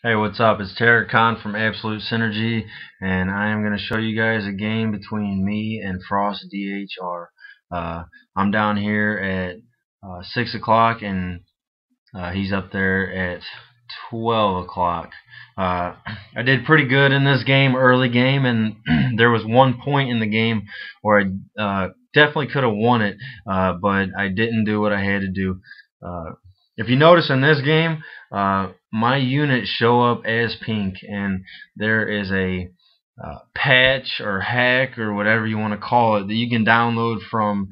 Hey, what's up? It's Tarek Khan from Absolute Synergy, and I am going to show you guys a game between me and Frost DHR. I'm down here at 6 o'clock, and he's up there at 12 o'clock. I did pretty good in this game, early game, and there was one point in the game where I definitely could have won it, but I didn't do what I had to do. If you notice in this game, my units show up as pink, and there is a patch or hack or whatever you want to call it that you can download from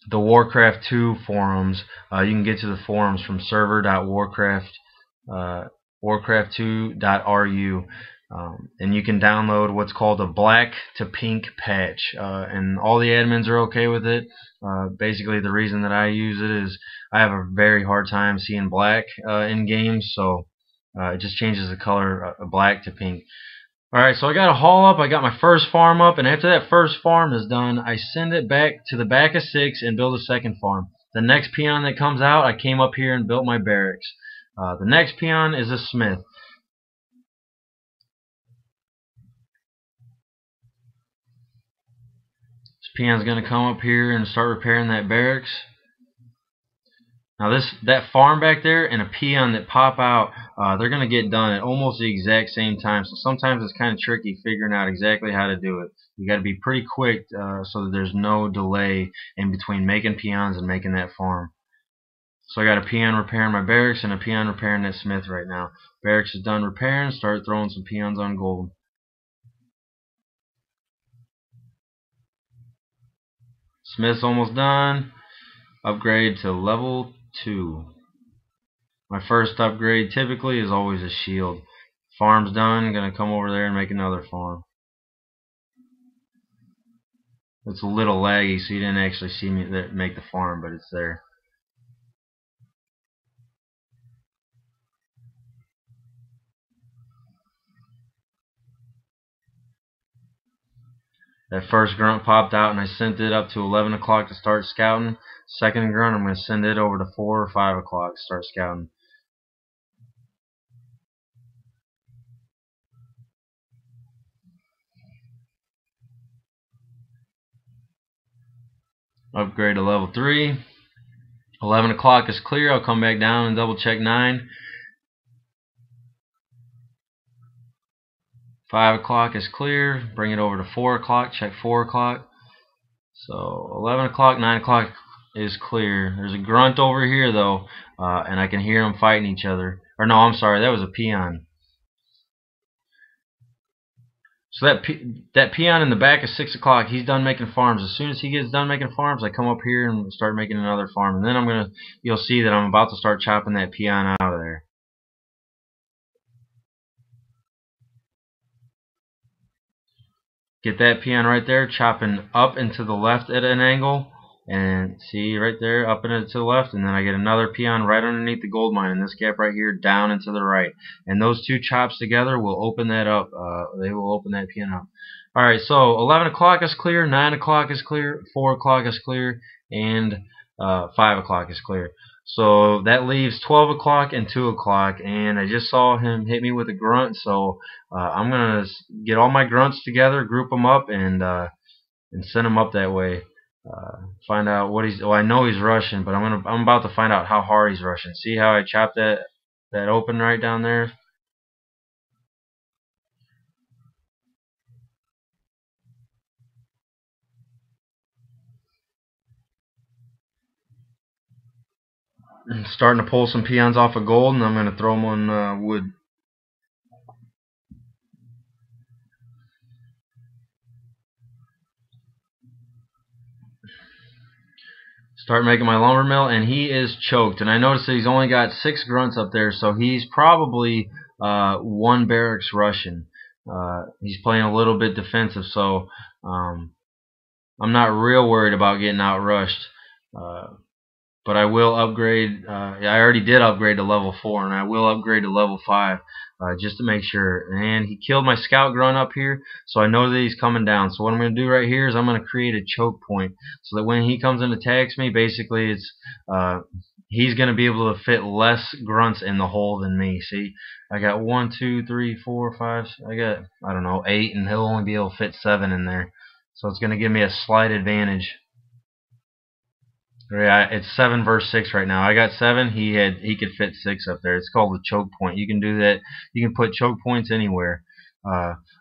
the Warcraft 2 forums. You can get to the forums from server.warcraft2.ru. And you can download what's called a black to pink patch, and all the admins are okay with it. Basically, the reason that I use it is I have a very hard time seeing black in games, so it just changes the color black to pink. Alright, so I got a haul up, I got my first farm up, and after that first farm is done, I send it back to the back of 6 and build a second farm. The next peon that comes out, I came up here and built my barracks. The next peon is a smith. This peon's going to come up here and start repairing that barracks. Now that farm back there and a peon that pop out, they're going to get done at almost the exact same time. So sometimes it's kind of tricky figuring out exactly how to do it. You got to be pretty quick so that there's no delay in between making peons and making that farm. So I got a peon repairing my barracks and a peon repairing that smith right now. Barracks is done repairing. Start throwing some peons on gold. Smith's almost done. Upgrade to level 2. My first upgrade typically is always a shield. Farm's done, gonna come over there and make another farm. It's a little laggy, so you didn't actually see me make the farm, but it's there. That first grunt popped out and I sent it up to 11 o'clock to start scouting. Second grunt, I'm going to send it over to 4 or 5 o'clock to start scouting. Upgrade to level 3. 11 o'clock is clear. I'll come back down and double check 9. 5 o'clock is clear. Bring it over to 4 o'clock. Check 4 o'clock. So 11 o'clock, 9 o'clock is clear. There's a grunt over here though, and I can hear them fighting each other. Or no, I'm sorry, that was a peon. So that peon in the back is 6 o'clock. He's done making farms. As soon as he gets done making farms, I come up here and start making another farm. And then you'll see that I'm about to start chopping that peon out of there. Get that peon right there, chopping up and to the left at an angle. And see right there, up and to the left, and then I get another peon right underneath the gold mine in this gap right here, down and to the right. And those two chops together will open that up. They will open that peon up. Alright, so 11 o'clock is clear, 9 o'clock is clear, 4 o'clock is clear, and 5 o'clock is clear. So that leaves 12 o'clock and 2 o'clock, and I just saw him hit me with a grunt, so I'm going to get all my grunts together, group them up, and send them up that way. Find out what he's. Well, I know he's rushing, but I'm about to find out how hard he's rushing. See how I chopped that open right down there? Starting to pull some peons off of gold, and I'm going to throw them on wood. Start making my lumber mill, and he is choked. And I noticed that he's only got 6 grunts up there, so he's probably 1 barracks rushing. He's playing a little bit defensive, so I'm not real worried about getting outrushed. But I will upgrade. I already did upgrade to level 4, and I will upgrade to level 5 just to make sure. And he killed my scout grunt up here, so I know that he's coming down. So what I'm going to do right here is I'm going to create a choke point so that when he comes and attacks me, basically it's he's going to be able to fit less grunts in the hole than me. See, I got 1, 2, 3, 4, 5. I got, I don't know, 8, and he'll only be able to fit 7 in there. So it's going to give me a slight advantage. Yeah, it's 7 versus 6 right now. I got 7. He could fit 6 up there. It's called a choke point. You can do that. You can put choke points anywhere.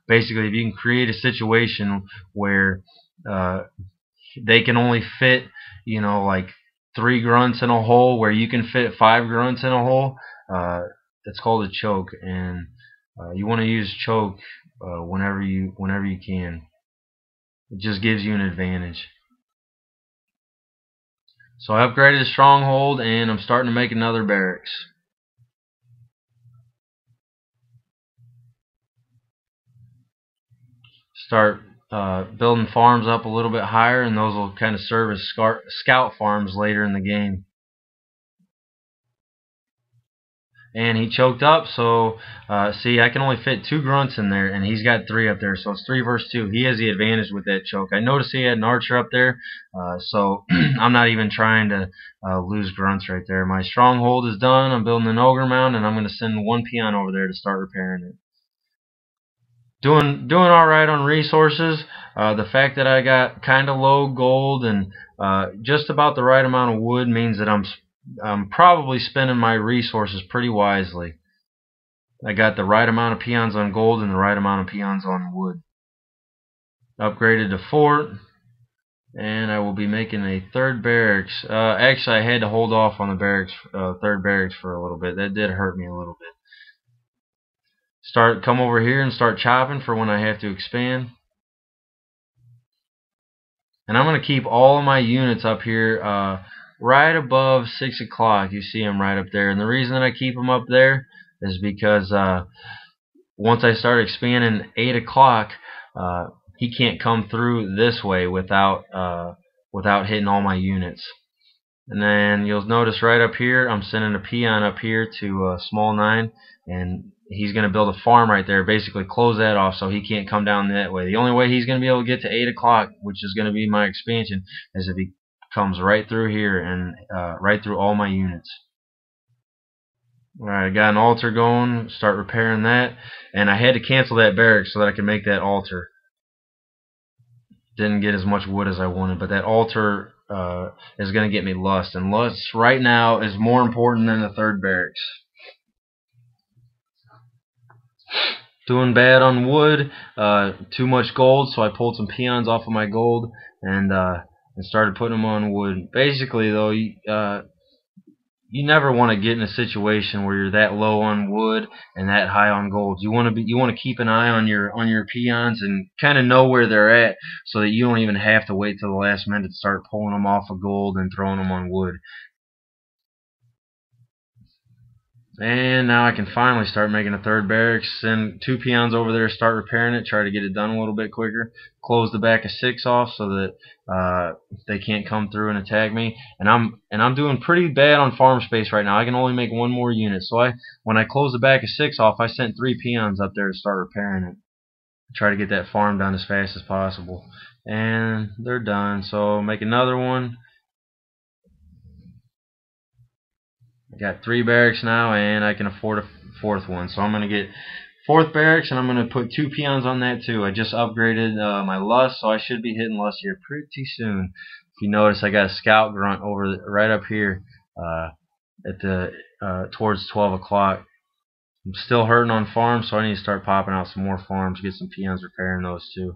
Basically, if you can create a situation where they can only fit, you know, like 3 grunts in a hole, where you can fit 5 grunts in a hole, it's called a choke. And you want to use choke whenever you can. It just gives you an advantage. So I upgraded a stronghold, and I'm starting to make another barracks. Start building farms up a little bit higher, and those will kind of serve as scout farms later in the game. And he choked up, so see, I can only fit 2 grunts in there, and he's got 3 up there, so it's 3 versus 2. He has the advantage with that choke. I noticed he had an archer up there, so I'm not even trying to lose grunts right there. My stronghold is done. I'm building an ogre mound, and I'm going to send 1 peon over there to start repairing it. Doing all right on resources. The fact that I got kind of low gold and just about the right amount of wood means that I'm probably spending my resources pretty wisely. I got the right amount of peons on gold and the right amount of peons on wood. Upgraded to fort, and I will be making a 3rd barracks. Actually, I had to hold off on the barracks, 3rd barracks for a little bit. That did hurt me a little bit. Come over here and start chopping for when I have to expand. And I'm going to keep all of my units up here right above 6 o'clock. You see them right up there. And the reason that I keep them up there is because once I start expanding 8 o'clock, he can't come through this way without hitting all my units. And then you'll notice right up here, I'm sending a peon up here to small 9, and he's going to build a farm right there, basically close that off so he can't come down that way. The only way he's going to be able to get to 8 o'clock, which is going to be my expansion, is if he comes right through here and right through all my units. Alright, I got an altar going, start repairing that, and I had to cancel that barracks so that I could make that altar. Didn't get as much wood as I wanted, but that altar is going to get me lust, and lust right now is more important than the 3rd barracks. Doing bad on wood, too much gold, so I pulled some peons off of my gold and started putting them on wood. Basically, though, you never want to get in a situation where you're that low on wood and that high on gold. You want to keep an eye on your peons and kind of know where they're at, so that you don't even have to wait till the last minute to start pulling them off of gold and throwing them on wood. And now I can finally start making a 3rd barracks. Send 2 peons over there, start repairing it, try to get it done a little bit quicker. Close the back of 6 off so that they can't come through and attack me. And I'm doing pretty bad on farm space right now. I can only make 1 more unit. So when I close the back of 6 off, I sent 3 peons up there to start repairing it. Try to get that farm done as fast as possible. And they're done. So make another one. I got 3 barracks now, and I can afford a 4th one. So I'm going to get 4th barracks, and I'm going to put 2 peons on that too. I just upgraded my lust, so I should be hitting lust here pretty soon. If you notice, I got a scout grunt over right up here at the towards 12 o'clock. I'm still hurting on farms, so I need to start popping out some more farms, get some peons repairing those too.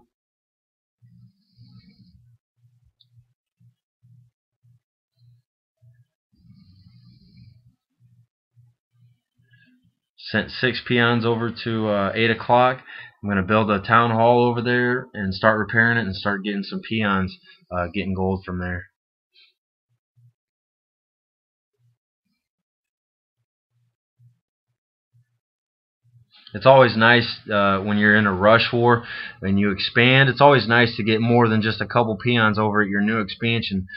Sent 6 peons over to 8 o'clock. I'm going to build a town hall over there and start repairing it and start getting some peons, getting gold from there. It's always nice when you're in a rush war and you expand. It's always nice to get more than just a couple peons over at your new expansion.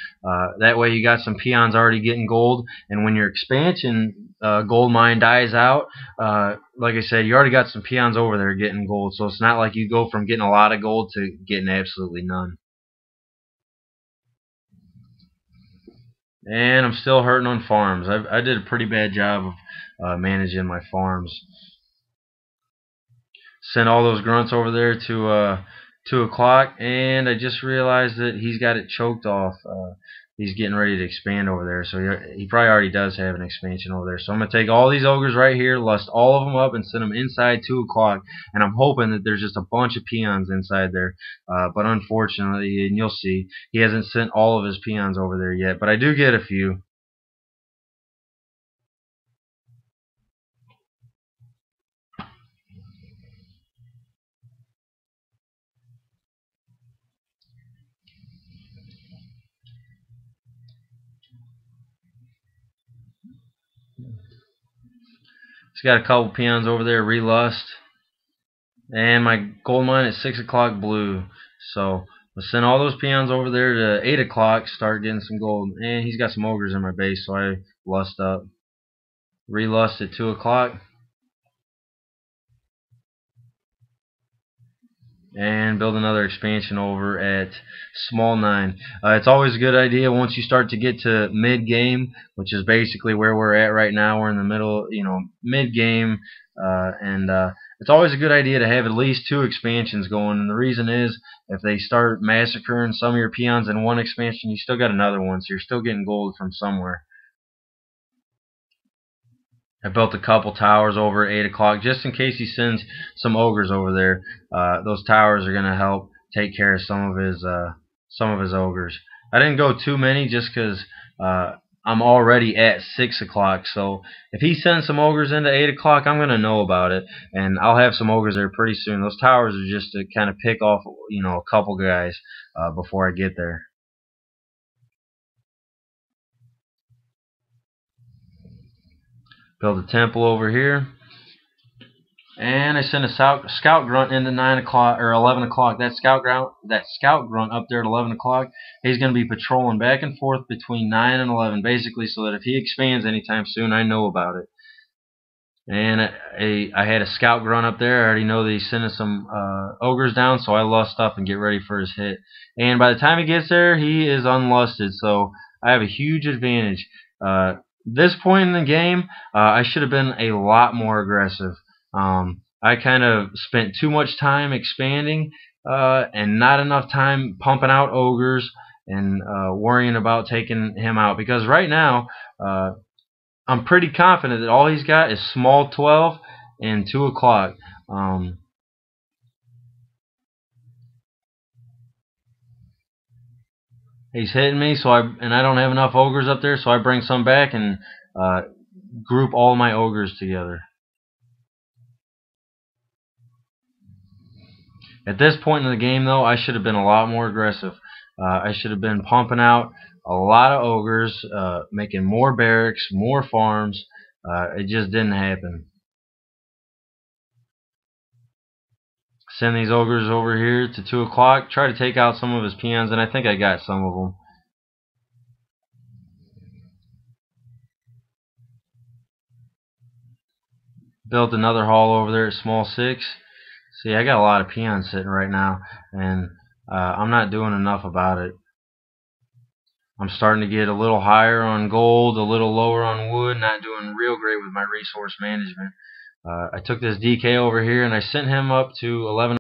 That way you got some peons already getting gold, and when your expansion gold mine dies out, like I said, you already got some peons over there getting gold. So it's not like you go from getting a lot of gold to getting absolutely none. And I'm still hurting on farms. I did a pretty bad job of managing my farms. Sent all those grunts over there to 2 o'clock, and I just realized that he's got it choked off. He's getting ready to expand over there, so he probably already does have an expansion over there. So I'm going to take all these ogres right here, lust all of them up, and send them inside 2 o'clock, and I'm hoping that there's just a bunch of peons inside there. But unfortunately, and you'll see, he hasn't sent all of his peons over there yet, but I do get a few. He's got a couple peons over there, relust. And my gold mine at 6 o'clock blue. So I'll send all those peons over there to 8 o'clock, start getting some gold. And he's got some ogres in my base, so I lust up. Relust at 2 o'clock. And build another expansion over at small 9. It's always a good idea once you start to get to mid-game, which is basically where we're at right now. We're in the middle, mid-game, and it's always a good idea to have at least 2 expansions going. And the reason is, if they start massacring some of your peons in one expansion, you still got another one, so you're still getting gold from somewhere. I built a couple towers over at 8 o'clock just in case he sends some ogres over there. Those towers are going to help take care of some of his ogres. I didn't go too many just because I'm already at 6 o'clock. So if he sends some ogres into 8 o'clock, I'm going to know about it, and I'll have some ogres there pretty soon. Those towers are just to kind of pick off, a couple guys before I get there. Build a temple over here. And I sent a scout grunt into 9 o'clock or 11 o'clock. That scout grunt up there at 11 o'clock, he's going to be patrolling back and forth between 9 and 11, basically, so that if he expands anytime soon, I know about it. And I had a scout grunt up there. I already know that he's sending some ogres down, so I lust up and get ready for his hit. And by the time he gets there, he is unlusted, so I have a huge advantage. This point in the game, I should have been a lot more aggressive. I kind of spent too much time expanding and not enough time pumping out ogres and worrying about taking him out, because right now I'm pretty confident that all he's got is small 12 and 2 o'clock. He's hitting me, and I don't have enough ogres up there, so I bring some back and group all my ogres together. At this point in the game, though, I should have been a lot more aggressive. I should have been pumping out a lot of ogres, making more barracks, more farms. It just didn't happen. Send these ogres over here to 2 o'clock. Try to take out some of his peons, and I think I got some of them. Built another hall over there at small 6. See, I got a lot of peons sitting right now, and I'm not doing enough about it. I'm starting to get a little higher on gold, a little lower on wood, not doing real great with my resource management. I took this DK over here, and I sent him up to 11